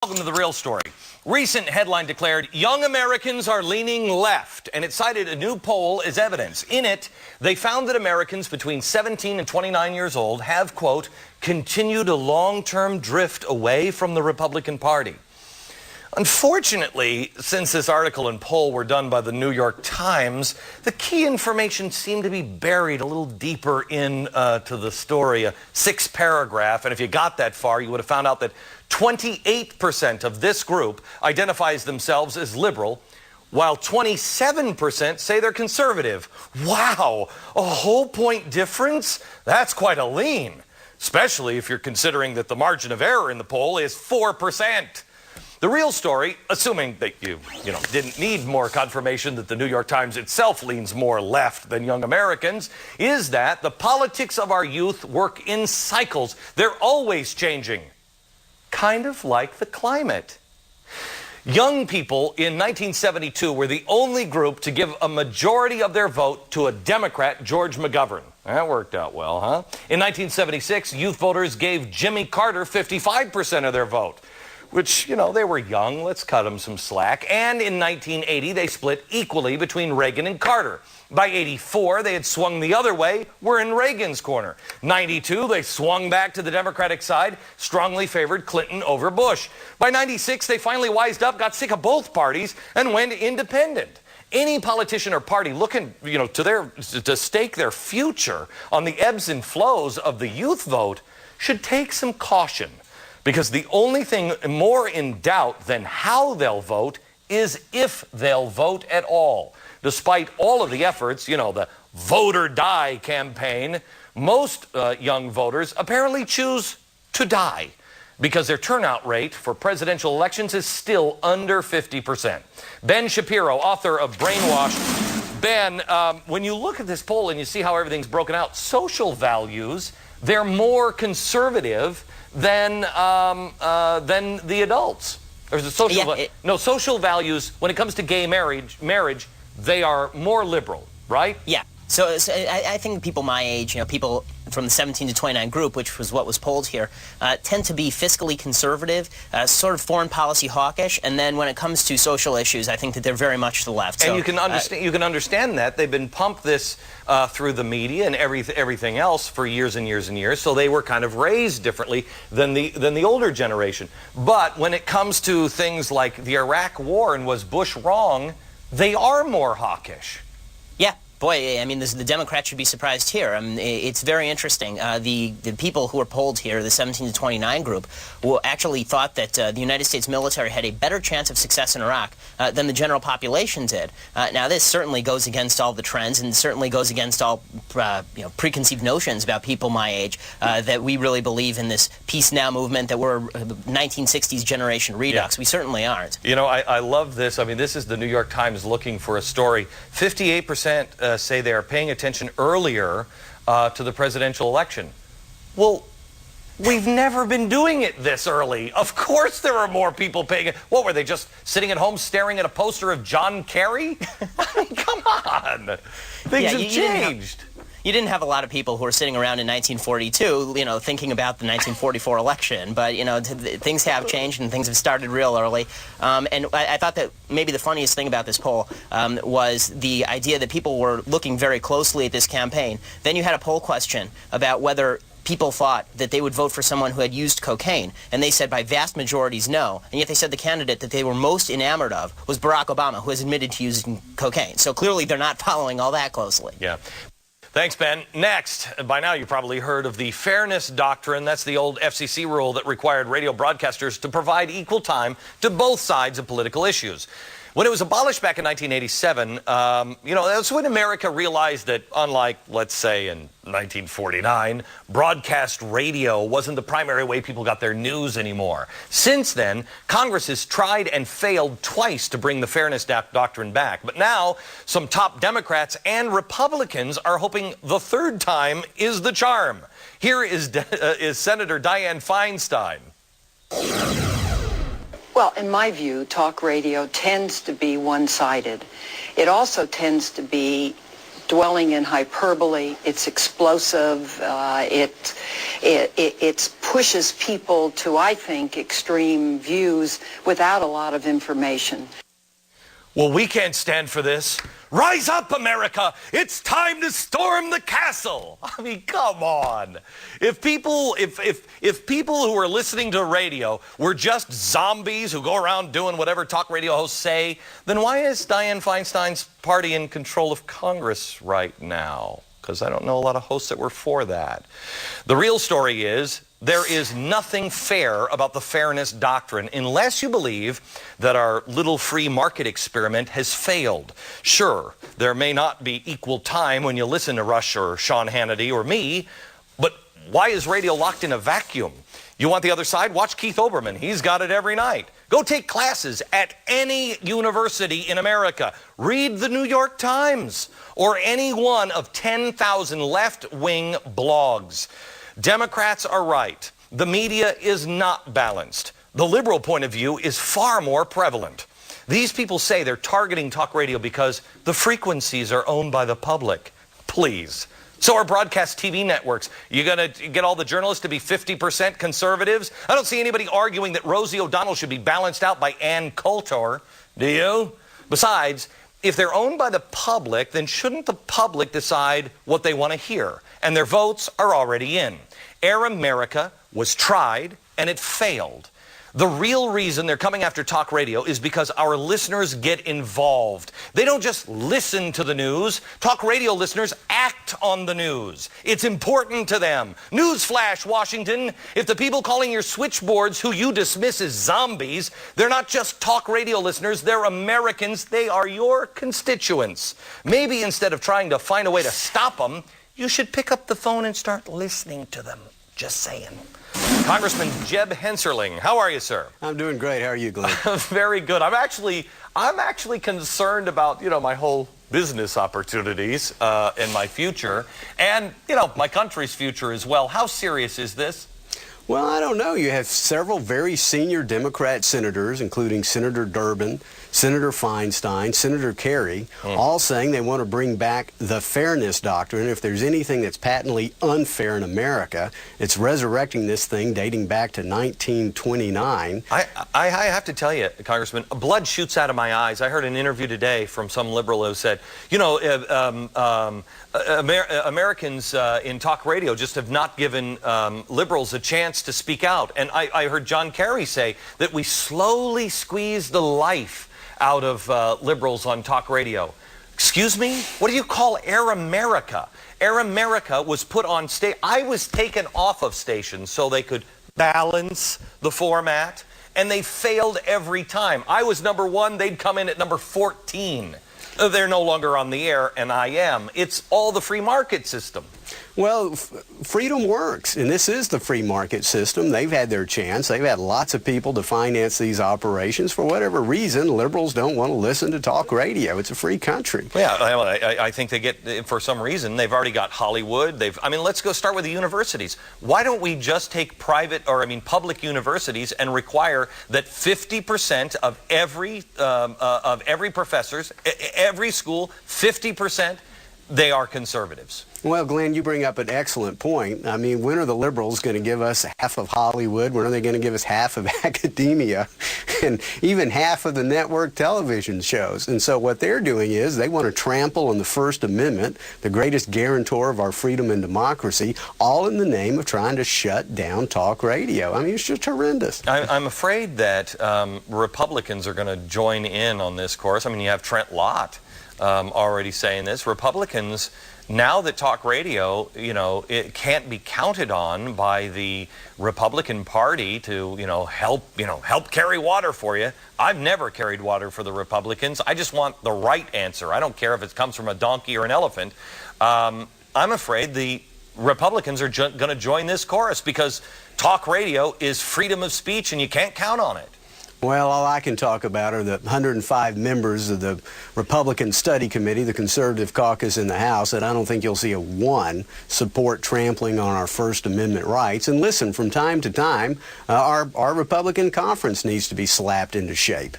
Welcome to The Real Story. Recent headline declared, young Americans are leaning left, and it cited a new poll as evidence. In it, they found that Americans between 17 and 29 years old have, quote, continued a long-term drift away from the Republican Party. Unfortunately, since this article and poll were done by the New York Times, the key information seemed to be buried a little deeper into the story, a 6th paragraph, and if you got that far, you would have found out that 28% of this group identifies themselves as liberal, while 27% say they're conservative. Wow, a whole point difference? That's quite a lean, especially if you're considering that the margin of error in the poll is 4%. The real story, assuming that you didn't need more confirmation that the New York Times itself leans more left than young Americans, is that the politics of our youth work in cycles. They're always changing, kind of like the climate. Young people in 1972 were the only group to give a majority of their vote to a Democrat, George McGovern. That worked out well, huh? In 1976, youth voters gave Jimmy Carter 55% of their vote, which, they were young. Let's cut them some slack. And in 1980, they split equally between Reagan and Carter. By 84, they had swung the other way. We're in Reagan's corner. 92, they swung back to the Democratic side, strongly favored Clinton over Bush. By 96, they finally wised up, got sick of both parties, and went independent. Any politician or party looking, to stake their future on the ebbs and flows of the youth vote should take some caution. Because the only thing more in doubt than how they'll vote is if they'll vote at all. Despite all of the efforts, the vote or die campaign, most young voters apparently choose to die because their turnout rate for presidential elections is still under 50%. Ben Shapiro, author of Brainwashed. Ben, when you look at this poll and you see how everything's broken out, social values, they're more conservative than the adults. Or the social values, when it comes to gay marriage, they are more liberal, right? Yeah. So I think people my age, people from the 17 to 29 group, which was what was polled here, tend to be fiscally conservative, sort of foreign policy hawkish, and then when it comes to social issues, I think that they're very much to the left. And you can understand that. They've been pumped this through the media and everything else for years and years and years, so they were kind of raised differently than the older generation. But when it comes to things like the Iraq War and was Bush wrong, they are more hawkish. Yeah. Boy, I mean, the Democrats should be surprised here. It's very interesting. The people who were polled here, the 17 to 29 group, actually thought that the United States military had a better chance of success in Iraq than the general population did. Now, this certainly goes against all the trends and certainly goes against all preconceived notions about people my age, that we really believe in this peace now movement, that we're 1960s generation redux. Yeah. We certainly aren't. I love this. I mean, this is the New York Times looking for a story. 58% say they are paying attention earlier to the presidential election. Well, we've never been doing it this early. Of course there are more people paying it. What, were they just sitting at home staring at a poster of John Kerry? I mean, come on. Things have changed. You didn't have a lot of people who were sitting around in 1942, thinking about the 1944 election. But, things have changed and things have started real early. And I thought that maybe the funniest thing about this poll was the idea that people were looking very closely at this campaign. Then you had a poll question about whether people thought that they would vote for someone who had used cocaine, and they said by vast majorities no, and yet they said the candidate that they were most enamored of was Barack Obama, who has admitted to using cocaine. So clearly they're not following all that closely. Yeah. Thanks, Ben. Next, by now you've probably heard of the fairness doctrine. That's the old FCC rule that required radio broadcasters to provide equal time to both sides of political issues. When it was abolished back in 1987, that's when America realized that, unlike, let's say, in 1949, broadcast radio wasn't the primary way people got their news anymore. Since then, Congress has tried and failed twice to bring the fairness doctrine back. But now, some top Democrats and Republicans are hoping the third time is the charm. Here is Senator Dianne Feinstein. Well, in my view, talk radio tends to be one-sided. It also tends to be dwelling in hyperbole. It's explosive. It pushes people to, I think, extreme views without a lot of information. Well, we can't stand for this. Rise up, America! It's time to storm the castle! I mean, come on. If people who are listening to radio were just zombies who go around doing whatever talk radio hosts say, then why is Dianne Feinstein's party in control of Congress right now? Because I don't know a lot of hosts that were for that. The real story is, there is nothing fair about the fairness doctrine unless you believe that our little free market experiment has failed. Sure, there may not be equal time when you listen to Rush or Sean Hannity or me, but why is radio locked in a vacuum? You want the other side? Watch Keith Olbermann. He's got it every night. Go take classes at any university in America. Read the New York Times or any one of 10,000 left-wing blogs. Democrats are right. The media is not balanced. The liberal point of view is far more prevalent. These people say they're targeting talk radio because the frequencies are owned by the public. Please. So are broadcast TV networks. You gonna get all the journalists to be 50% conservatives? I don't see anybody arguing that Rosie O'Donnell should be balanced out by Ann Coulter. Do you? Besides, if they're owned by the public, then shouldn't the public decide what they want to hear? And their votes are already in. Air America was tried and it failed. The real reason they're coming after talk radio is because our listeners get involved. They don't just listen to the news. Talk radio listeners act on the news. It's important to them. Newsflash, Washington. If the people calling your switchboards who you dismiss as zombies, they're not just talk radio listeners, they're Americans. They are your constituents. Maybe instead of trying to find a way to stop them, you should pick up the phone and start listening to them. Just saying. Congressman Jeb Hensarling, how are you, sir? I'm doing great. How are you, Glenn? Very good. I'm actually concerned about, my whole business opportunities and my future and, my country's future as well. How serious is this? Well, I don't know. You have several very senior Democrat senators, including Senator Durbin, Senator Feinstein, Senator Kerry, all saying they want to bring back the fairness doctrine. If there's anything that's patently unfair in America, it's resurrecting this thing dating back to 1929. I have to tell you, Congressman, blood shoots out of my eyes. I heard an interview today from some liberal who said, Americans in talk radio just have not given liberals a chance to speak out. And I heard John Kerry say that we slowly squeeze the life out of liberals on talk radio. Excuse me? What do you call Air America? Air America was put on stage. I was taken off of stations so they could balance the format, and they failed every time. I was number 1, they'd come in at number 14. They're no longer on the air, and I am. It's all the free market system. Well, freedom works, and this is the free market system. They've had their chance. They've had lots of people to finance these operations. For whatever reason, liberals don't want to listen to talk radio. It's a free country. Yeah, I think they get, for some reason, they've already got Hollywood. Let's go start with the universities. Why don't we just take public universities and require that 50% of every professors, every school, 50%, they are conservatives? Well, Glenn, you bring up an excellent point. I mean, when are the liberals going to give us half of Hollywood? When are they going to give us half of academia and even half of the network television shows? And so what they're doing is they want to trample on the First Amendment, the greatest guarantor of our freedom and democracy, all in the name of trying to shut down talk radio. I mean, it's just horrendous. I'm afraid that Republicans are going to join in on this course. I mean, you have Trent Lott already saying this. Republicans, now that talk radio, it can't be counted on by the Republican Party to, help carry water for you. I've never carried water for the Republicans. I just want the right answer. I don't care if it comes from a donkey or an elephant. I'm afraid the Republicans are going to join this chorus because talk radio is freedom of speech and you can't count on it. Well, all I can talk about are the 105 members of the Republican Study Committee, the conservative caucus in the House, and I don't think you'll see a one support trampling on our First Amendment rights. And listen, from time to time, our Republican conference needs to be slapped into shape.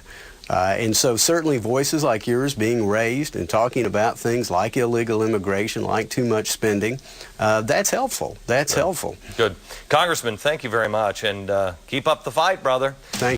And so certainly voices like yours being raised and talking about things like illegal immigration, like too much spending, that's helpful. That's helpful. Good. Congressman, thank you very much, and keep up the fight, brother. Thank you.